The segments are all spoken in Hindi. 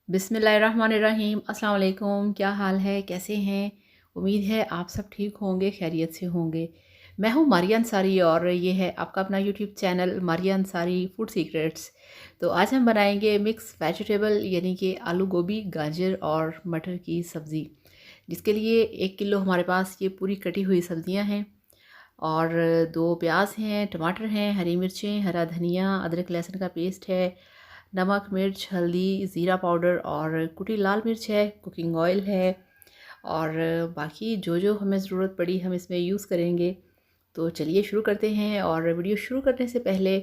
बिस्मिल्लाहिर्रहमानिर्रहीम। अस्सलाम वालेकुम। क्या हाल है, कैसे हैं? उम्मीद है आप सब ठीक होंगे, खैरियत से होंगे। मैं हूँ मारिया अंसारी और ये है आपका अपना YouTube channel Maria Ansari food secrets. तो आज हम बनाएंगे मिक्स वेजिटेबल यानी कि आलू गोभी, गाजर और मटर की सब्ज़ी, जिसके लिए 1 किलो हमारे पास ये पूरी कटी हुई सब्ज़ियाँ हैं और 2 प्याज हैं, टमाटर हैं, हरी मिर्चें, हरा धनिया, अदरक लहसुन का पेस्ट है, नमक, मिर्च, हल्दी, ज़ीरा पाउडर और कुटी लाल मिर्च है, कुकिंग ऑयल है और बाकी जो जो हमें ज़रूरत पड़ी हम इसमें यूज़ करेंगे। तो चलिए शुरू करते हैं। और वीडियो शुरू करने से पहले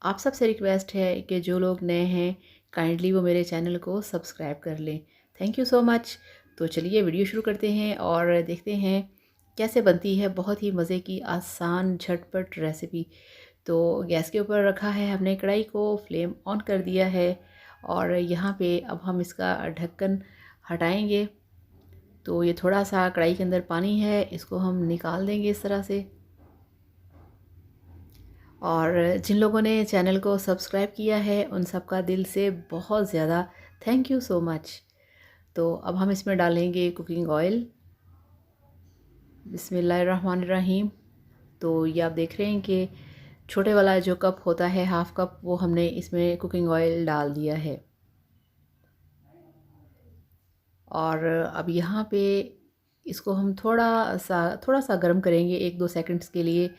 आप सबसे रिक्वेस्ट है कि जो लोग नए हैं काइंडली वो मेरे चैनल को सब्सक्राइब कर लें। Thank you so much. तो चलिए वीडियो शुरू करते हैं और देखते हैं कैसे बनती है बहुत ही मज़े की आसान झटपट रेसिपी। तो गैस के ऊपर रखा है हमने कढ़ाई को, फ्लेम ऑन कर दिया है और यहाँ पे अब हम इसका ढक्कन हटाएंगे। तो ये थोड़ा सा कढ़ाई के अंदर पानी है, इसको हम निकाल देंगे इस तरह से। और जिन लोगों ने चैनल को सब्सक्राइब किया है उन सब का दिल से बहुत ज़्यादा थैंक यू सो मच। तो अब हम इसमें डालेंगे कुकिंग ऑयल। बिस्मिल्लाहिर्रहमानिर्रहीम। तो ये आप देख रहे हैं कि छोटे वाला जो कप होता है, हाफ़ कप, वो हमने इसमें कुकिंग ऑयल डाल दिया है। और अब यहाँ पे इसको हम थोड़ा सा गर्म करेंगे 1-2 सेकंड्स के लिए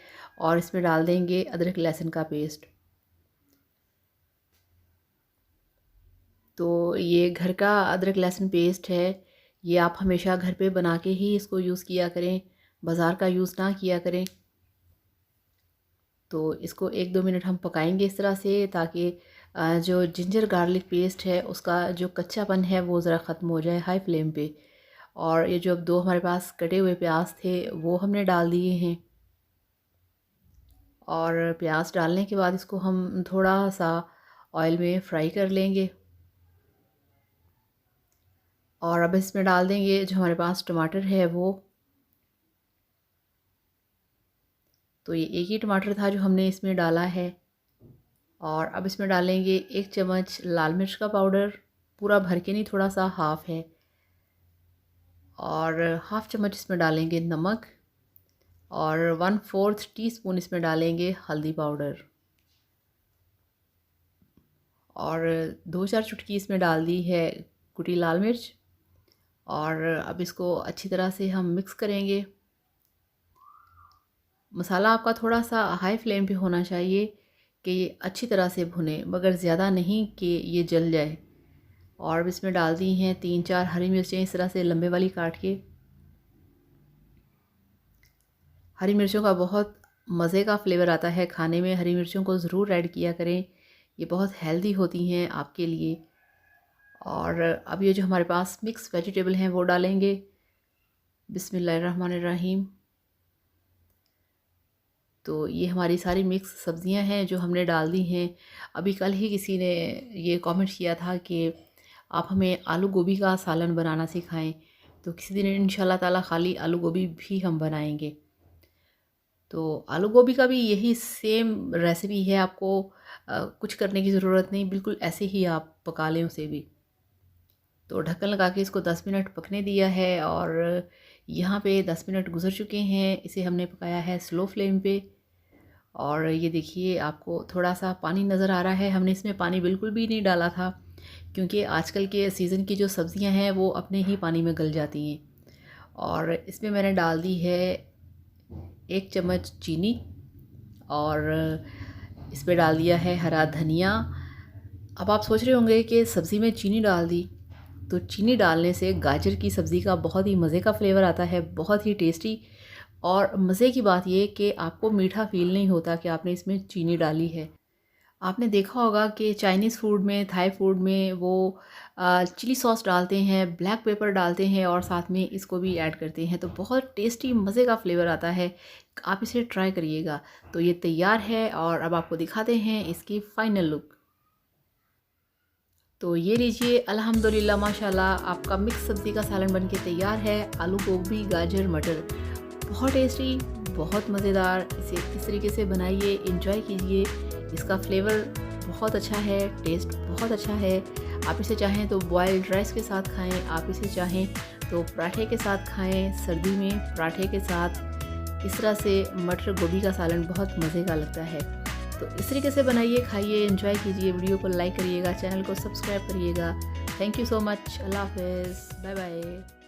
और इसमें डाल देंगे अदरक लहसुन का पेस्ट। तो ये घर का अदरक लहसुन पेस्ट है, ये आप हमेशा घर पे बना के ही इसको यूज़ किया करें, बाज़ार का यूज़ ना किया करें। तो इसको 1-2 मिनट हम पकाएंगे इस तरह से, ताकि जो जिंजर गार्लिक पेस्ट है उसका जो कच्चापन है वो ज़रा ख़त्म हो जाए हाई फ्लेम पे। और ये जो अब 2 हमारे पास कटे हुए प्याज थे वो हमने डाल दिए हैं। और प्याज डालने के बाद इसको हम थोड़ा सा ऑयल में फ्राई कर लेंगे। और अब इसमें डाल देंगे जो हमारे पास टमाटर है वो। तो ये एक ही टमाटर था जो हमने इसमें डाला है। और अब इसमें डालेंगे 1 चम्मच लाल मिर्च का पाउडर, पूरा भर के नहीं, थोड़ा सा हाफ़ है। और हाफ़ चम्मच इसमें डालेंगे नमक और 1/4 टीस्पून इसमें डालेंगे हल्दी पाउडर। और 2-4 चुटकी इसमें डाल दी है कुटी लाल मिर्च। और अब इसको अच्छी तरह से हम मिक्स करेंगे। मसाला आपका थोड़ा सा हाई फ्लेम पे होना चाहिए कि ये अच्छी तरह से भुने, मगर ज़्यादा नहीं कि ये जल जाए। और अब इसमें डाल दी हैं 3-4 हरी मिर्चें इस तरह से लंबे वाली काट के। हरी मिर्चों का बहुत मज़े का फ्लेवर आता है खाने में, हरी मिर्चों को ज़रूर ऐड किया करें, ये बहुत हेल्दी होती हैं आपके लिए। और अब ये जो हमारे पास मिक्स वेजिटेबल हैं वो डालेंगे। बिस्मिल्लाहिर्रहमानिर्रहीम। तो ये हमारी सारी मिक्स सब्ज़ियां हैं जो हमने डाल दी हैं। अभी कल ही किसी ने ये कमेंट किया था कि आप हमें आलू गोभी का सालन बनाना सिखाएं, तो किसी दिन इंशाल्लाह ताला खाली आलू गोभी भी हम बनाएंगे। तो आलू गोभी का भी यही सेम रेसिपी है, आपको कुछ करने की ज़रूरत नहीं, बिल्कुल ऐसे ही आप पका लें उसे भी। तो ढक्कन लगा के इसको 10 मिनट पकने दिया है और यहाँ पे 10 मिनट गुजर चुके हैं। इसे हमने पकाया है स्लो फ्लेम पे। और ये देखिए आपको थोड़ा सा पानी नज़र आ रहा है, हमने इसमें पानी बिल्कुल भी नहीं डाला था, क्योंकि आजकल के सीज़न की जो सब्ज़ियां हैं वो अपने ही पानी में गल जाती हैं। और इसमें मैंने डाल दी है 1 चम्मच चीनी और इसमें डाल दिया है हरा धनिया। अब आप सोच रहे होंगे कि सब्ज़ी में चीनी डाल दी, तो चीनी डालने से गाजर की सब्ज़ी का बहुत ही मज़े का फ्लेवर आता है, बहुत ही टेस्टी। और मज़े की बात ये कि आपको मीठा फ़ील नहीं होता कि आपने इसमें चीनी डाली है। आपने देखा होगा कि चाइनीज़ फूड में, थाई फूड में वो चिली सॉस डालते हैं, ब्लैक पेपर डालते हैं और साथ में इसको भी ऐड करते हैं, तो बहुत टेस्टी मज़े का फ्लेवर आता है। आप इसे ट्राई करिएगा। तो ये तैयार है और अब आपको दिखाते हैं इसकी फ़ाइनल लुक। तो ये लीजिए, अल्हम्दुलिल्लाह माशाल्लाह, आपका मिक्स सब्ज़ी का सालन बनके तैयार है। आलू गोभी, गाजर, मटर, बहुत टेस्टी, बहुत मज़ेदार। इसे इस तरीके से बनाइए, एंजॉय कीजिए। इसका फ्लेवर बहुत अच्छा है, टेस्ट बहुत अच्छा है। आप इसे चाहें तो बॉयल्ड राइस के साथ खाएं, आप इसे चाहें तो पराठे के साथ खाएं, सर्दी में पराठे के साथ। इस तरह से मटर गोभी का सालन बहुत मज़े का लगता है। तो इस तरीके से बनाइए, खाइए, एंजॉय कीजिए। वीडियो को लाइक करिएगा, चैनल को सब्सक्राइब करिएगा। Thank you so much. अल्लाह हाफ़िज़, बाय बाय।